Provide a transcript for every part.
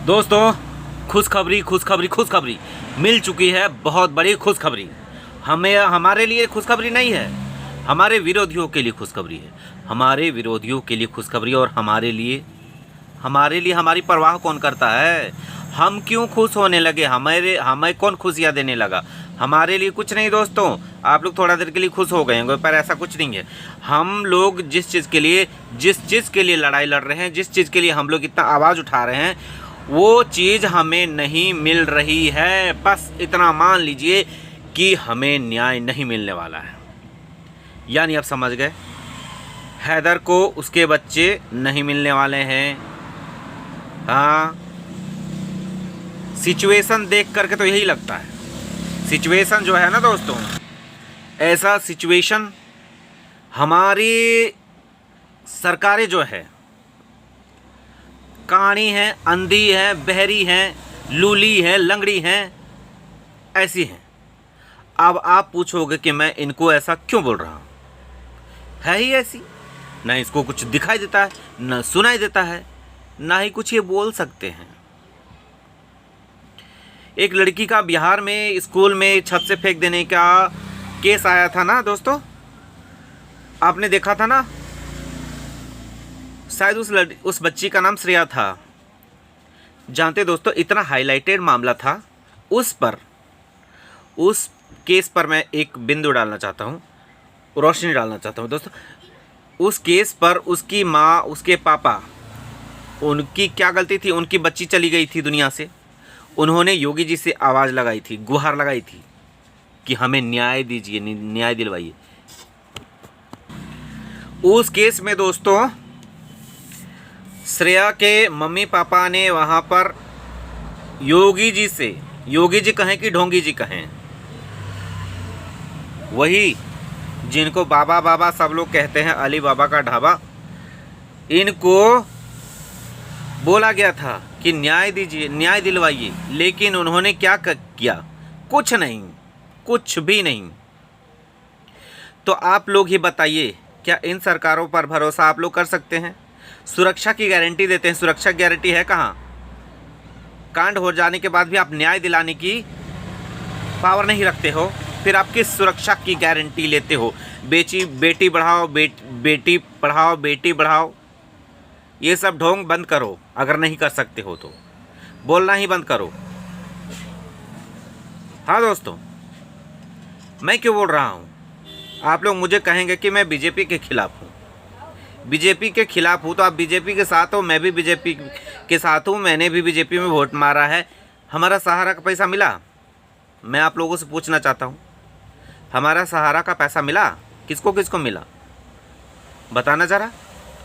दोस्तों, खुशखबरी खुशखबरी खुशखबरी मिल चुकी है। बहुत बड़ी खुशखबरी। हमारे लिए खुशखबरी नहीं है, हमारे विरोधियों के लिए खुशखबरी है। हमारे विरोधियों के लिए खुशखबरी और हमारे लिए हमारी परवाह कौन करता है? हम क्यों खुश होने लगे? हमें कौन खुशियाँ देने लगा? हमारे लिए कुछ नहीं दोस्तों। आप लोग थोड़ा देर के लिए खुश हो गए होंगे, पर ऐसा कुछ नहीं है। हम लोग जिस चीज़ के लिए लड़ाई लड़ रहे हैं, जिस चीज़ के लिए हम लोग इतना आवाज़ उठा रहे हैं, वो चीज़ हमें नहीं मिल रही है। बस इतना मान लीजिए कि हमें न्याय नहीं मिलने वाला है। यानी आप समझ गए, हैदर को उसके बच्चे नहीं मिलने वाले हैं। हाँ, सिचुएशन देख करके तो यही लगता है। सिचुएशन जो है ना दोस्तों, ऐसा सिचुएशन हमारी सरकारें जो है काणी हैं, अंधी हैं, बहरी हैं, लूली हैं, लंगड़ी हैं, ऐसी हैं। अब आप पूछोगे कि मैं इनको ऐसा क्यों बोल रहा हूँ? है ही ऐसी। ना इसको कुछ दिखाई देता है, ना सुनाई देता है, ना ही कुछ ये बोल सकते हैं। एक लड़की का बिहार में स्कूल में छत से फेंक देने का केस आया था ना दोस्तों, आपने देखा था ना? शायद उस बच्ची का नाम श्रेया था। जानते दोस्तों, इतना हाईलाइटेड मामला था। उस केस पर मैं एक बिंदु डालना चाहता हूँ, रोशनी डालना चाहता हूँ दोस्तों। उस केस पर उसकी माँ, उसके पापा, उनकी क्या गलती थी? उनकी बच्ची चली गई थी दुनिया से। उन्होंने योगी जी से आवाज़ लगाई थी, गुहार लगाई थी कि हमें न्याय दीजिए, न्याय दिलवाइए। उस केस में दोस्तों श्रेया के मम्मी पापा ने वहाँ पर योगी जी से, योगी जी कहें कि ढोंगी जी कहें, वही जिनको बाबा बाबा सब लोग कहते हैं, अली बाबा का ढाबा, इनको बोला गया था कि न्याय दीजिए, न्याय दिलवाइए। लेकिन उन्होंने क्या किया? कुछ नहीं, कुछ भी नहीं। तो आप लोग ही बताइए, क्या इन सरकारों पर भरोसा आप लोग कर सकते हैं? सुरक्षा की गारंटी देते हैं, सुरक्षा की गारंटी है कहाँ? कांड हो जाने के बाद भी आप न्याय दिलाने की पावर नहीं रखते हो, फिर आप किस सुरक्षा की गारंटी लेते हो? बेटी बढ़ाओ, बेटी पढ़ाओ, बेटी बढ़ाओ, ये सब ढोंग बंद करो। अगर नहीं कर सकते हो तो बोलना ही बंद करो। हाँ दोस्तों, मैं क्यों बोल रहा हूँ? आप लोग मुझे कहेंगे कि मैं बीजेपी के खिलाफ हूँ। बीजेपी के खिलाफ हूँ तो आप बीजेपी के साथ हो, मैं भी बीजेपी के साथ हूँ। मैंने भी बीजेपी में वोट मारा है। हमारा सहारा का पैसा मिला? मैं आप लोगों से पूछना चाहता हूँ, हमारा सहारा का पैसा मिला? किसको किसको मिला? बताना ज़रा।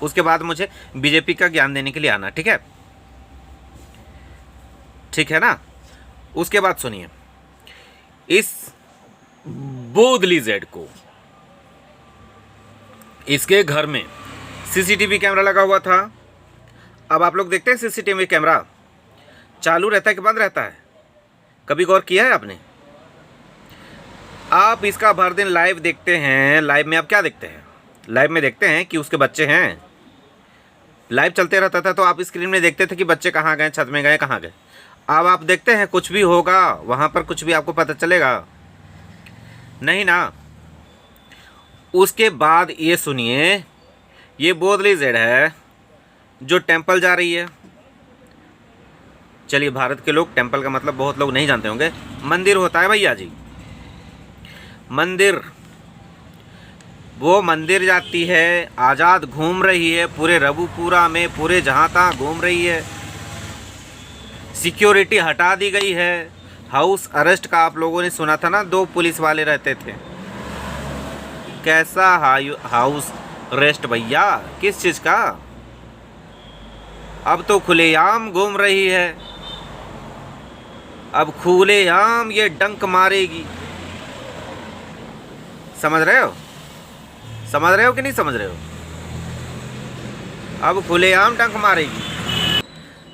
उसके बाद मुझे बीजेपी का ज्ञान देने के लिए आना, ठीक है? ठीक है ना? उसके बाद सुनिए, इस बोदली जेड को, इसके घर में सीसीटीवी कैमरा लगा हुआ था। अब आप लोग देखते हैं सीसीटीवी कैमरा चालू रहता है कि बंद रहता है? कभी गौर किया है आपने? आप इसका भर दिन लाइव देखते हैं। लाइव में आप क्या देखते हैं? लाइव में देखते हैं कि उसके बच्चे हैं। लाइव चलते रहता था तो आप स्क्रीन में देखते थे कि बच्चे कहाँ गए, छत में गए, कहाँ गए। अब आप देखते हैं कुछ भी होगा वहाँ पर, कुछ भी आपको पता चलेगा? नहीं ना। उसके बाद ये सुनिए, ये बोदली जेड है जो टेंपल जा रही है। चलिए, भारत के लोग टेंपल का मतलब बहुत लोग नहीं जानते होंगे। मंदिर होता है भैया जी, मंदिर। वो मंदिर जाती है, आज़ाद घूम रही है, पूरे रबुपुरा में, पूरे जहाँ तहाँ घूम रही है। सिक्योरिटी हटा दी गई है। हाउस अरेस्ट का आप लोगों ने सुना था ना, 2 पुलिस वाले रहते थे। कैसा हाउस अरेस्ट भैया? किस चीज़ का? अब तो खुलेआम घूम रही है। अब खुलेआम ये डंक मारेगी। समझ रहे हो? समझ रहे हो कि नहीं समझ रहे हो? अब खुलेआम डंक मारेगी।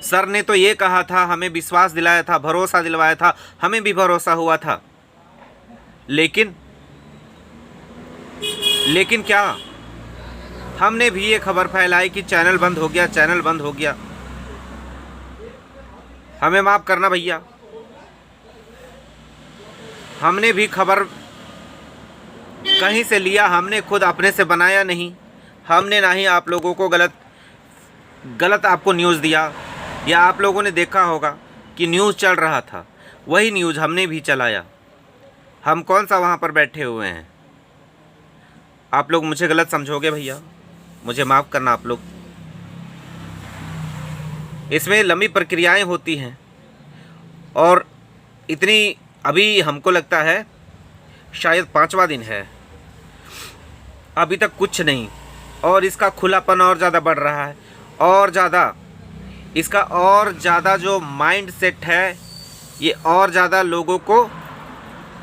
सर ने तो ये कहा था, हमें विश्वास दिलाया था, भरोसा दिलवाया था, हमें भी भरोसा हुआ था। लेकिन क्या? हमने भी ये खबर फैलाई कि चैनल बंद हो गया, चैनल बंद हो गया। हमें माफ़ करना भैया, हमने भी खबर कहीं से लिया, हमने खुद अपने से बनाया नहीं। हमने ना ही आप लोगों को गलत आपको न्यूज़ दिया, या आप लोगों ने देखा होगा कि न्यूज़ चल रहा था, वही न्यूज़ हमने भी चलाया। हम कौन सा वहाँ पर बैठे हुए हैं। आप लोग मुझे गलत समझोगे भैया, मुझे माफ़ करना आप लोग। इसमें लंबी प्रक्रियाएं होती हैं, और इतनी अभी हमको लगता है शायद 5वां दिन है, अभी तक कुछ नहीं, और इसका खुलापन और ज़्यादा बढ़ रहा है, और ज़्यादा इसका और ज़्यादा जो माइंड सेट है ये और ज़्यादा लोगों को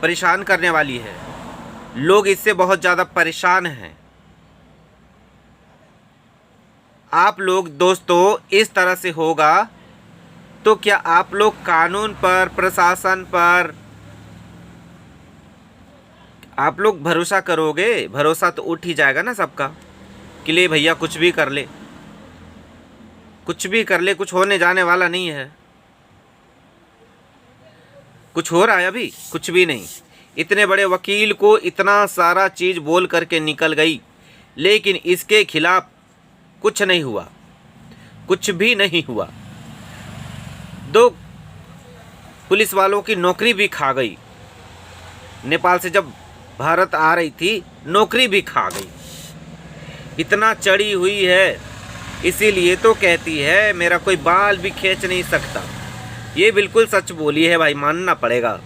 परेशान करने वाली है। लोग इससे बहुत ज़्यादा परेशान हैं। आप लोग दोस्तों इस तरह से होगा तो क्या आप लोग कानून पर, प्रशासन पर आप लोग भरोसा करोगे? भरोसा तो उठ ही जाएगा ना सबका कि ले भैया कुछ भी कर ले, कुछ भी कर ले, कुछ होने जाने वाला नहीं है। कुछ हो रहा है अभी? कुछ भी नहीं। इतने बड़े वकील को इतना सारा चीज़ बोल करके निकल गई, लेकिन इसके खिलाफ कुछ नहीं हुआ, कुछ भी नहीं हुआ। 2 पुलिस वालों की नौकरी भी खा गई। नेपाल से जब भारत आ रही थी, नौकरी भी खा गई। इतना चढ़ी हुई है, इसीलिए तो कहती है मेरा कोई बाल भी खींच नहीं सकता। ये बिल्कुल सच बोली है भाई, मानना पड़ेगा।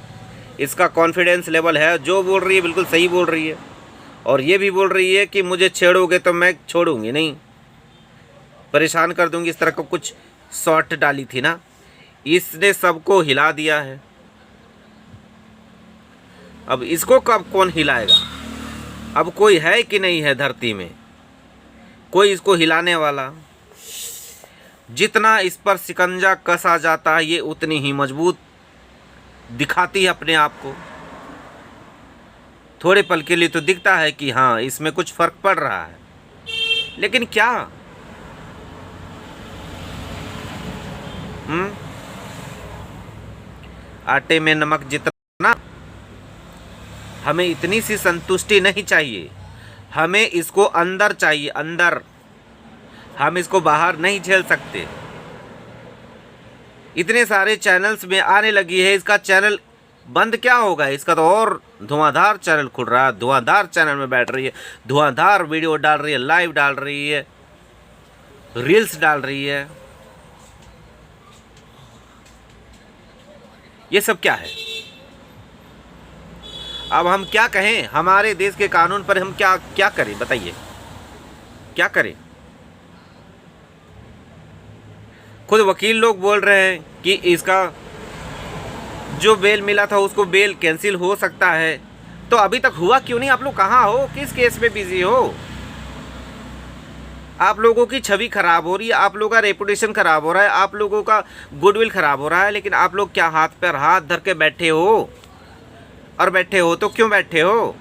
इसका कॉन्फिडेंस लेवल है, जो बोल रही है बिल्कुल सही बोल रही है। और ये भी बोल रही है कि मुझे छेड़ोगे तो मैं छोड़ूंगी नहीं, परेशान कर दूंगी। इस तरह का कुछ शॉट डाली थी ना, इसने सबको हिला दिया है। अब इसको कब कौन हिलाएगा? अब कोई है कि नहीं है धरती में कोई इसको हिलाने वाला? जितना इस पर शिकंजा कसा जाता है, ये उतनी ही मजबूत दिखाती है अपने आप को। थोड़े पल के लिए तो दिखता है कि हाँ इसमें कुछ फर्क पड़ रहा है, लेकिन क्या? आटे में नमक जितना, हमें इतनी सी संतुष्टि नहीं चाहिए, हमें इसको अंदर चाहिए, अंदर। हम इसको बाहर नहीं झेल सकते। इतने सारे चैनल्स में आने लगी है, इसका चैनल बंद क्या होगा? इसका तो और धुआंधार चैनल खुल रहा है, धुआंधार चैनल में बैठ रही है, धुआंधार वीडियो डाल रही है, लाइव डाल रही है, रील्स डाल रही है। ये सब क्या है? अब हम क्या कहें? हमारे देश के कानून पर हम क्या करें? बताइए, क्या करें? खुद वकील लोग बोल रहे हैं कि इसका जो बेल मिला था उसको बेल कैंसिल हो सकता है। तो अभी तक हुआ क्यों नहीं? आप लोग कहाँ हो? किस केस में बिजी हो? आप लोगों की छवि खराब हो रही है, आप लोगों का रेपुटेशन खराब हो रहा है, आप लोगों का गुडविल खराब हो रहा है, लेकिन आप लोग क्या हाथ पर हाथ धर के बैठे हो? और बैठे हो तो क्यों बैठे हो?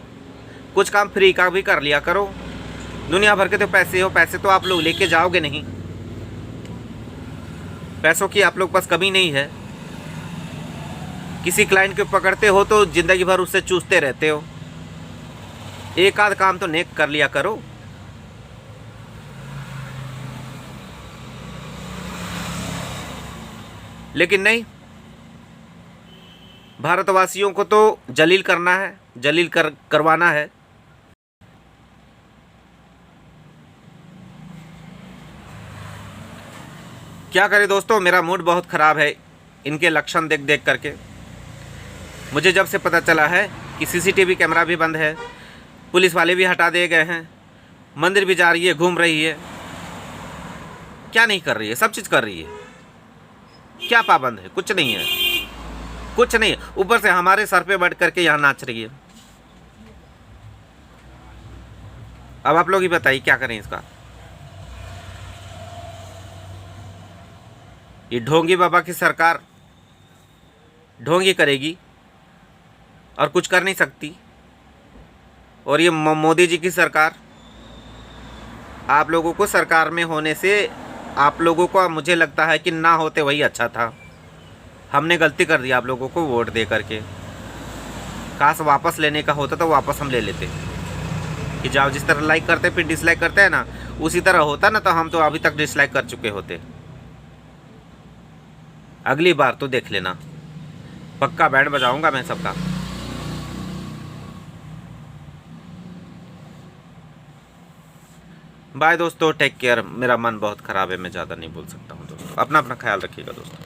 कुछ काम फ्री का भी कर लिया करो। दुनिया भर के तो पैसे हो, पैसे तो आप लोग लेके जाओगे नहीं। पैसों की आप लोग पास कमी नहीं है। किसी क्लाइंट को पकड़ते हो तो जिंदगी भर उससे चूसते रहते हो। एक आध काम तो नेक कर लिया करो। लेकिन नहीं, भारतवासियों को तो जलील करना है, जलील करवाना है। क्या करें दोस्तों, मेरा मूड बहुत ख़राब है इनके लक्षण देख देख करके। मुझे जब से पता चला है कि सीसीटीवी कैमरा भी बंद है, पुलिस वाले भी हटा दिए गए हैं, मंदिर भी जा रही है, घूम रही है, क्या नहीं कर रही है? सब चीज़ कर रही है। क्या पाबंद है? कुछ नहीं है, कुछ नहीं। ऊपर से हमारे सर पे बैठ करके यहाँ नाच रही है। अब आप लोग ही बताइए क्या करें इसका। ये ढोंगी बाबा की सरकार ढोंगी करेगी और कुछ कर नहीं सकती, और ये मोदी जी की सरकार, आप लोगों को सरकार में होने से आप लोगों को मुझे लगता है कि ना होते वही अच्छा था। हमने गलती कर दी आप लोगों को वोट दे करके। काश वापस लेने का होता तो वापस हम ले लेते कि जाओ, जिस तरह लाइक करते फिर डिसलाइक करते हैं ना, उसी तरह होता ना तो हम तो अभी तक डिसलाइक कर चुके होते। अगली बार तो देख लेना, पक्का बैंड बजाऊंगा मैं सबका। बाय दोस्तों, टेक केयर। मेरा मन बहुत ख़राब है, मैं ज़्यादा नहीं बोल सकता हूँ दोस्तों। अपना ख्याल रखिएगा दोस्तों।